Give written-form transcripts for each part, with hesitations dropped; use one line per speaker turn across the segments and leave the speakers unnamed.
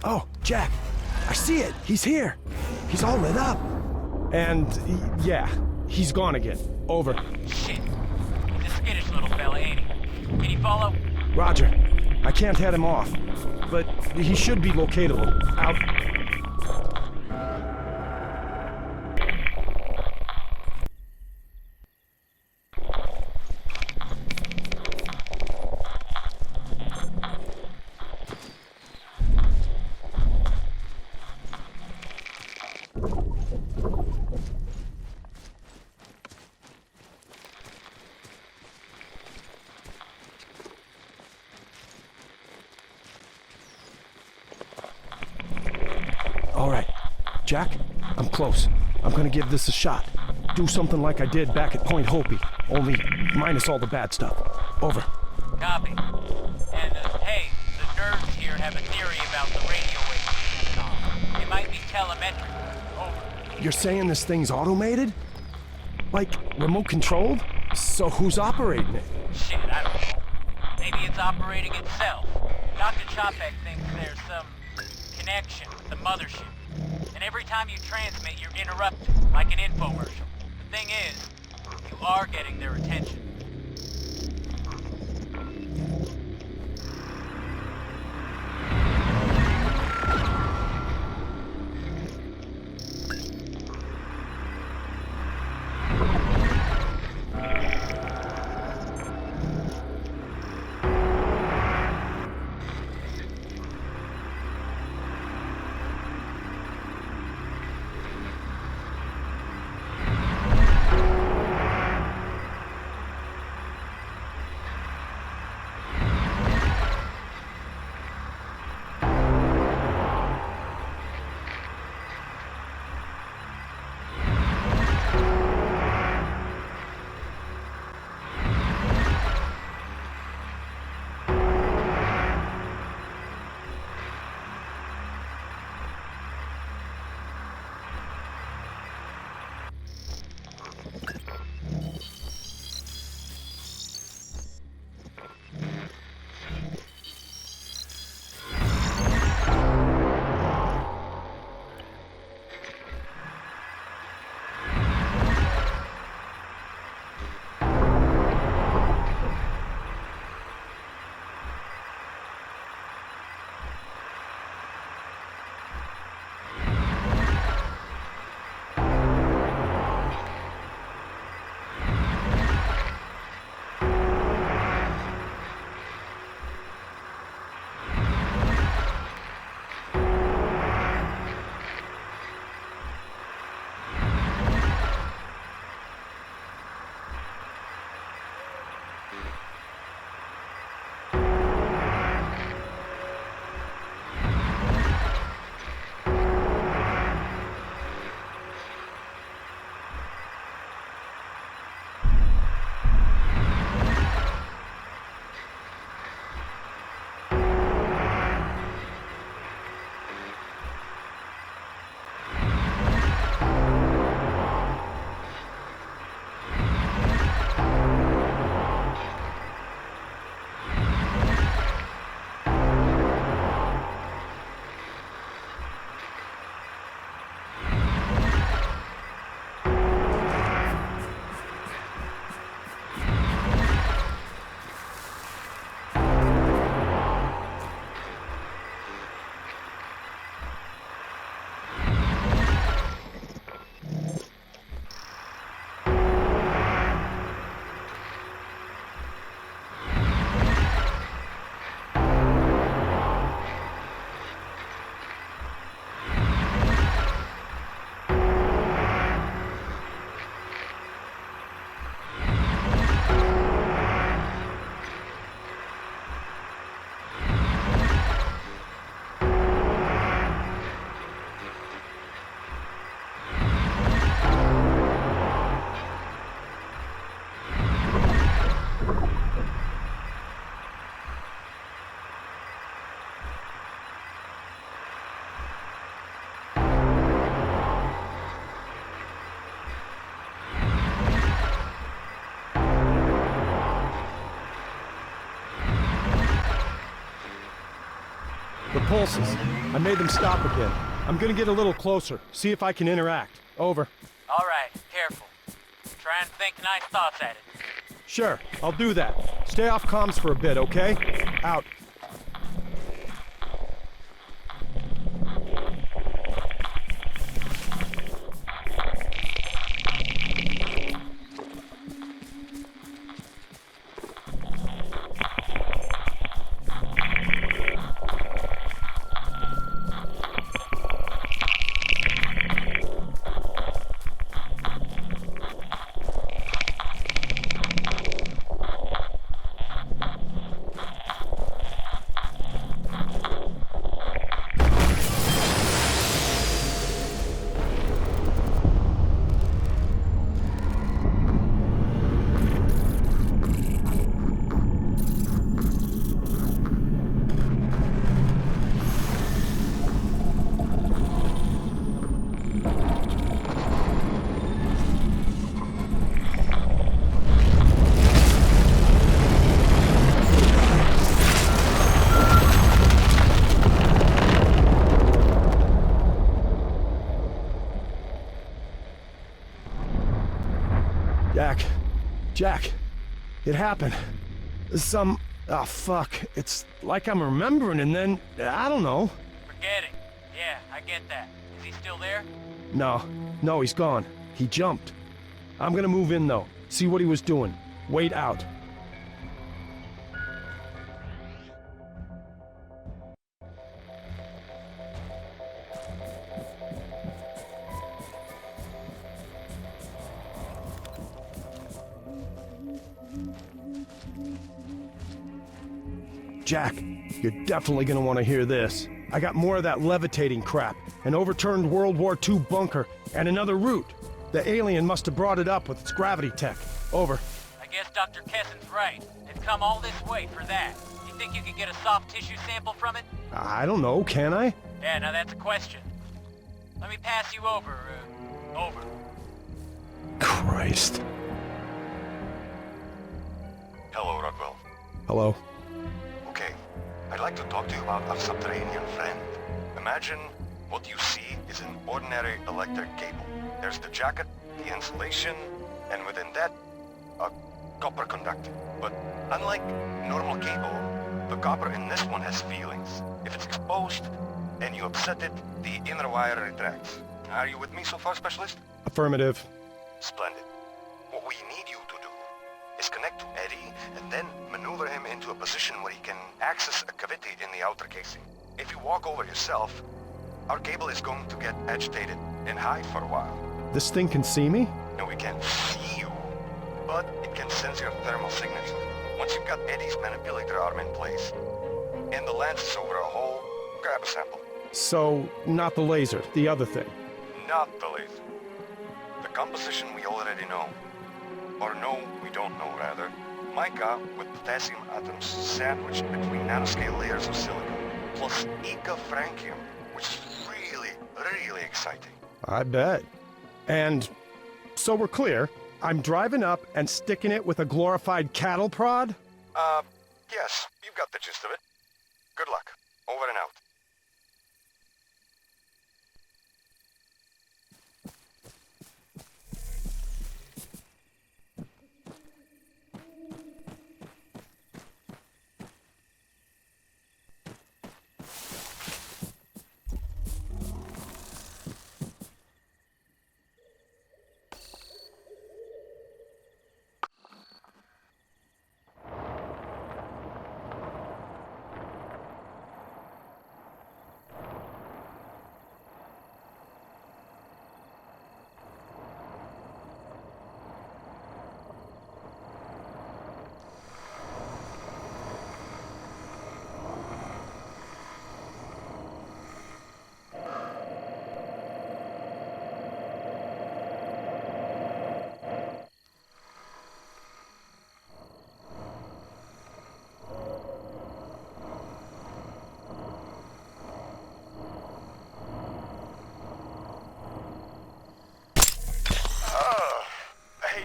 Oh, Jack, I see it. He's here. He's all lit up. And, yeah, he's gone again. Over.
Shit. He's a skittish little fella, ain't he? Can you follow?
Roger. I can't head him off, but he should be locatable. Out. Jack, I'm close. I'm gonna give this a shot. Do something like I did back at Point Hopi, only minus all the bad stuff. Over.
Copy. And, hey, the nerds here have a theory about the radio waves and all. It might be telemetric. Over.
You're saying this thing's automated? Like, remote controlled? So who's operating it?
Shit, I don't know. Maybe it's operating itself. Dr. Chopek thinks there's some connection with the mothership. And every time you transmit, you're interrupted, like an infomercial. The thing is, you are getting their attention.
The pulses. I made them stop again. I'm gonna get a little closer, see if I can interact. Over.
All right, careful. Try and think nice thoughts at it.
Sure, I'll do that. Stay off comms for a bit, okay? Out. Jack, it happened. Oh fuck, it's like I'm remembering and then, I don't know.
Forget it. Yeah, I get that. Is he still there?
No, he's gone. He jumped. I'm gonna move in though, see what he was doing. Wait out. Jack, you're definitely gonna want to hear this. I got more of that levitating crap, an overturned World War II bunker, and another route. The alien must have brought it up with its gravity tech. Over.
I guess Dr. Kessen's right. They've come all this way for that. You think you could get a soft tissue sample from it?
I don't know, can I?
Yeah, now that's a question. Let me pass you over, over.
Christ.
Hello, Rudwell.
Hello.
Okay, I'd like to talk to you about a subterranean friend. Imagine what you see is an ordinary electric cable. There's the jacket, the insulation, and within that, a copper conductor. But unlike normal cable, the copper in this one has feelings. If it's exposed and you upset it, the inner wire retracts. Are you with me so far, Specialist?
Affirmative.
Splendid. What we need you to do is connect to Eddie and then maneuver him into a position where he can access a cavity in the outer casing. If you walk over yourself, our cable is going to get agitated and hide for a while.
This thing can see me?
No, we can't see you, but it can sense your thermal signature. Once you've got Eddie's manipulator arm in place, and the lens is over a hole, grab a sample.
So, not the laser, the other thing.
Not the laser. The composition we already know. Or no, we don't know, rather. Mica with potassium atoms sandwiched between nanoscale layers of silicon, plus ecafrancium, which is really exciting.
I bet. And so we're clear, I'm driving up and sticking it with a glorified cattle prod?
Yes, you've got the gist of it. Good luck. Over and out.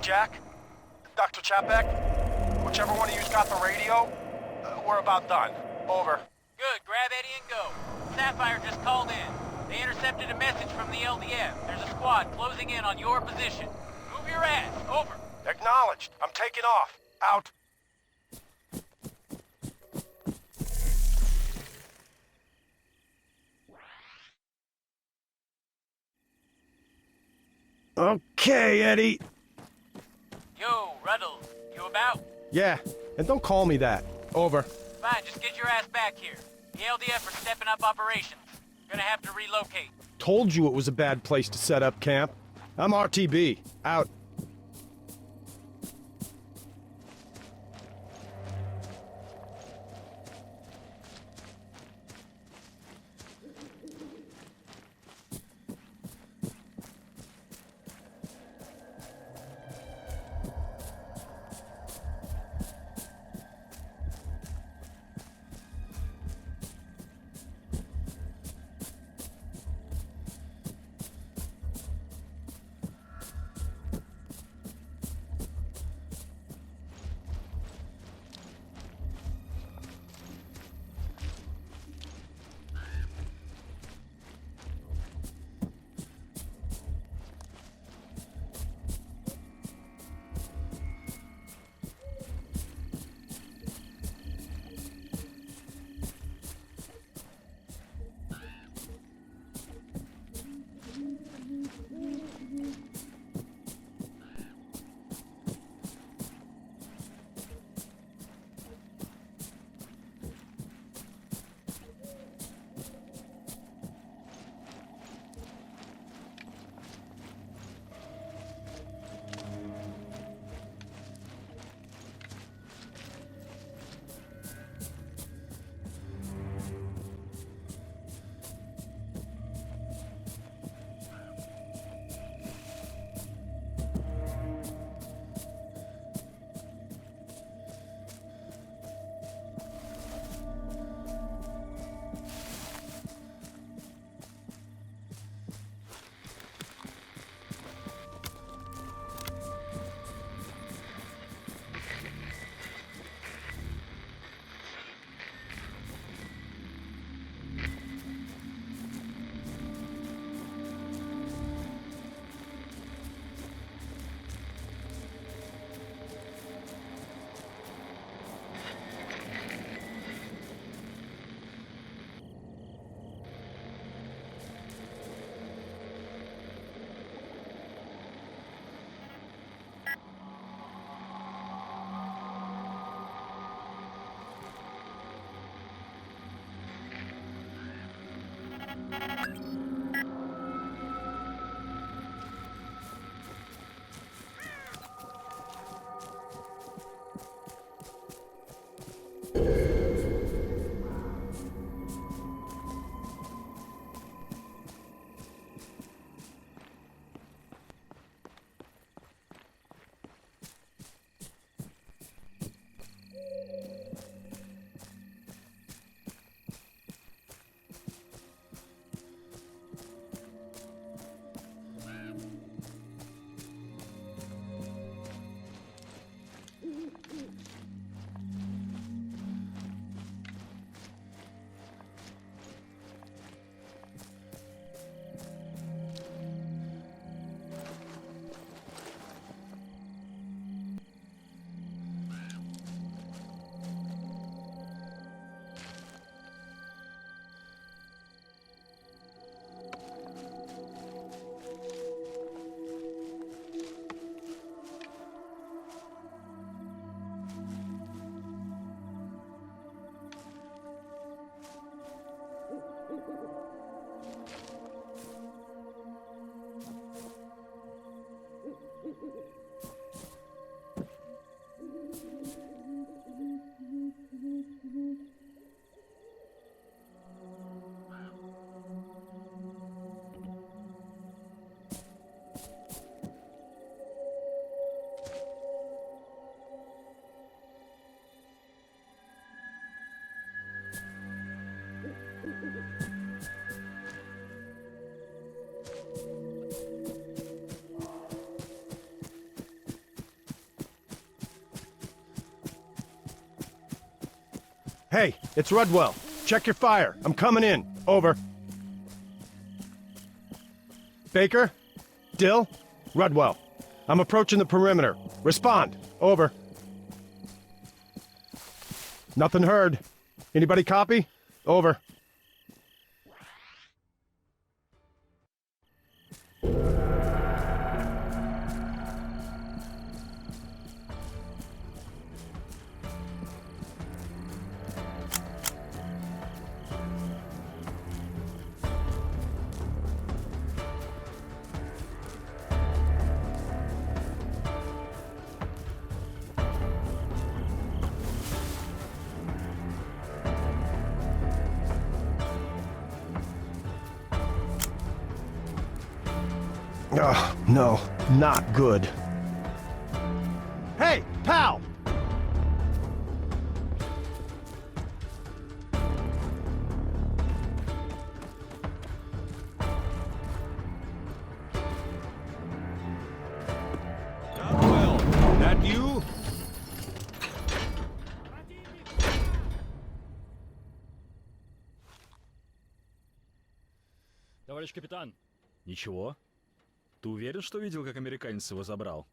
Jack? Dr. Chapek? Whichever one of you's got the radio, we're about done. Over.
Good, grab Eddie and go. Sapphire just called in. They intercepted a message from the LDF. There's a squad closing in on your position. Move your ass. Over.
Acknowledged. I'm taking off. Out. Okay, Eddie.
Yo, Rudwell. You about?
Yeah, and don't call me that. Over.
Fine, just get your ass back here. The LDF are stepping up operations. Gonna have to relocate.
Told you it was a bad place to set up camp. I'm RTB. Out. Hey, it's Rudwell. Check your fire. I'm coming in. Over. Baker? Dill? Rudwell. I'm approaching the perimeter. Respond. Over. Nothing heard. Anybody copy? Over. Oh, no, not good. Hey, pal!
Rudwell, that you?
Товарищ капитан. Ничего. Ты уверен, что видел, как американец его забрал?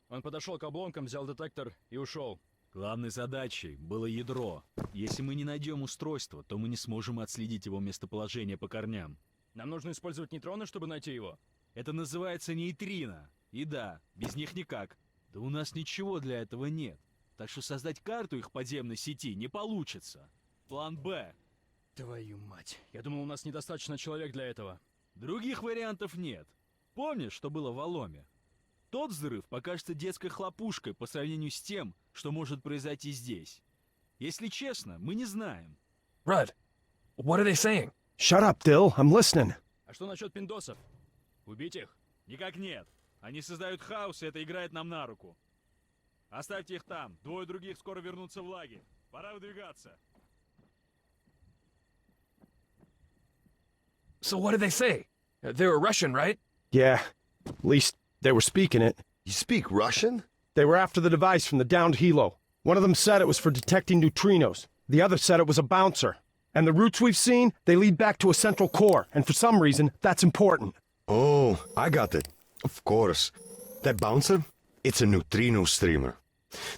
Он подошел к обломкам, взял детектор и ушел. Главной задачей было ядро. Если мы не найдем устройство, то мы не сможем отследить его местоположение по корням. Нам нужно использовать нейтроны, чтобы найти его. Это называется нейтрино. И да, без них никак. Да у нас ничего для этого нет. Так что создать карту их подземной сети не получится. План Б. Твою мать. Я думал, у нас недостаточно человек для этого. Других вариантов нет. Помнишь, что было в Аломе? Тот взрыв покажется детской хлопушкой по сравнению с тем, что может произойти здесь. Если честно, мы не знаем.
Rudd, what are they saying?
Shut up, Dill. I'm listening.
А что насчет пиндосов? Убить их? Никак нет. Они создают хаос, и это играет нам на руку. Оставьте их там. Двое других скоро вернутся в лагерь. Пора выдвигаться.
So what did they say? They were Russian, right?
Yeah, at least they were speaking it.
You speak Russian?
They were after the device from the downed helo. One of them said it was for detecting neutrinos. The other said it was a bouncer. And the routes we've seen, they lead back to a central core, and for some reason, that's important.
Oh, I got it. Of course. That bouncer? It's a neutrino streamer.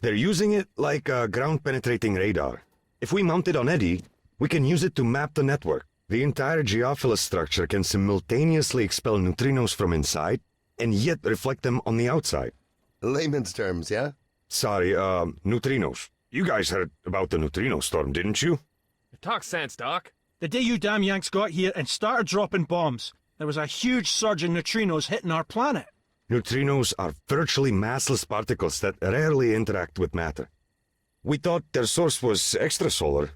They're using it like a ground-penetrating radar. If we mount it on Eddie, we can use it to map the network. The entire Geophilus structure can simultaneously expel neutrinos from inside, and yet reflect them on the outside.
Layman's terms, yeah?
Sorry, neutrinos. You guys heard about the neutrino storm, didn't you?
Talk sense, Doc.
The day you damn Yanks got here and started dropping bombs, there was a huge surge in neutrinos hitting our planet.
Neutrinos are virtually massless particles that rarely interact with matter. We thought their source was extrasolar.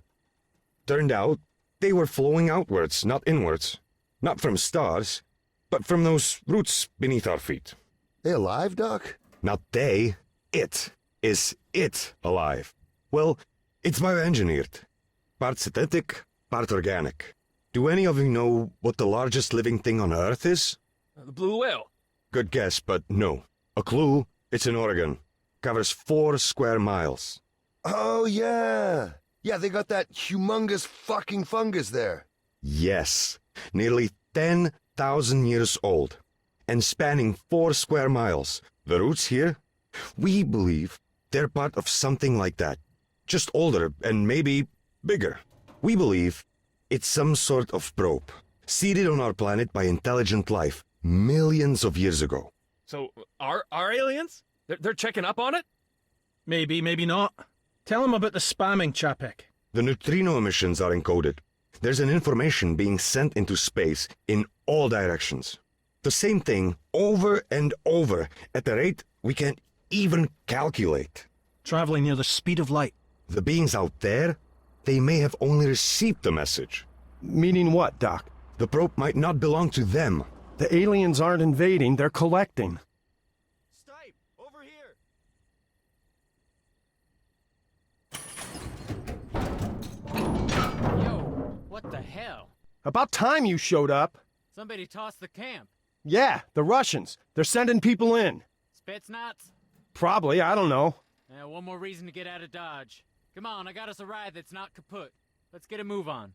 Turned out, they were flowing outwards, not inwards. Not from stars, but from those roots beneath our feet.
They alive, Doc?
Not they. It. Is it alive? Well, it's bioengineered. Part synthetic, part organic. Do any of you know what the largest living thing on Earth is?
The blue whale.
Good guess, but no. A clue, it's in Oregon. Covers 4 square miles.
Oh, yeah. Yeah, they got that humongous fucking fungus there.
Yes. Nearly 10,000 years old. And spanning 4 square miles. The roots here? We believe they're part of something like that. Just older and maybe bigger. We believe it's some sort of probe. Seeded on our planet by intelligent life. Millions of years ago.
So, are aliens? They're checking up on it?
Maybe, maybe not. Tell him about the spamming, Chapek.
The neutrino emissions are encoded. There's an information being sent into space in all directions. The same thing over and over at a rate we can't even calculate.
Traveling near the speed of light.
The beings out there, they may have only received the message.
Meaning what, Doc?
The probe might not belong to them.
The aliens aren't invading, they're collecting.
Stipe, over here.
Yo, what the hell?
About time you showed up.
Somebody tossed the camp.
Yeah, the Russians. They're sending people in.
Spetsnaz?
Probably, I don't know.
One more reason to get out of Dodge. Come on, I got us a ride that's not kaput. Let's get a move on.